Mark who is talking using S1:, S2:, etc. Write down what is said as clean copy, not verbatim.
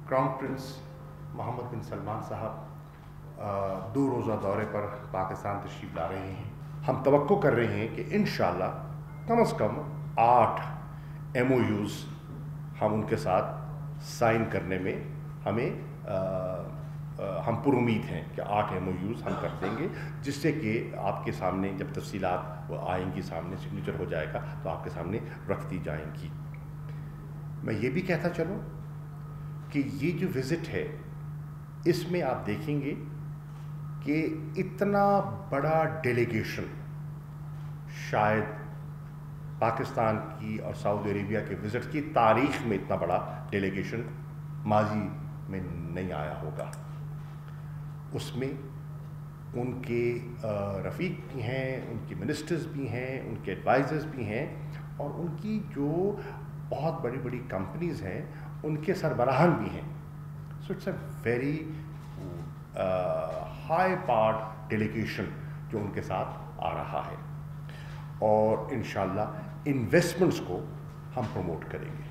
S1: Crown Prince Mohammad बिन सलमान साहब 2 रोज़ा दौरे पर पाकिस्तान तशरीफ़ ला रहे हैं। हम तवक्को कर रहे हैं कि इंशाअल्लाह कम से कम 8 MOUs हम उनके साथ साइन करने में हम पुरुमीद हैं कि 8 MOUs हम कर देंगे, जिससे कि आपके सामने जब तफसीलात वो आएंगी, सामने सिग्नेचर हो जाएगा तो आपके सामने रख दी जाएंगी। मैं ये भी कहता चलूँ कि ये जो विज़िट है इसमें आप देखेंगे कि इतना बड़ा डेलीगेशन शायद पाकिस्तान की और सऊदी अरेबिया के विज़िट की तारीख़ में इतना बड़ा डेलीगेशन माजी में नहीं आया होगा। उसमें उनके रफ़ीक भी हैं, उनके मिनिस्टर्स भी हैं, उनके एडवाइज़र्स भी हैं और उनकी जो बहुत बड़ी बड़ी कंपनीज़ हैं उनके सरबराहान भी हैं। So it's a very high powered delegation जो उनके साथ आ रहा है और इंशाअल्लाह इन्वेस्टमेंट्स को हम प्रमोट करेंगे।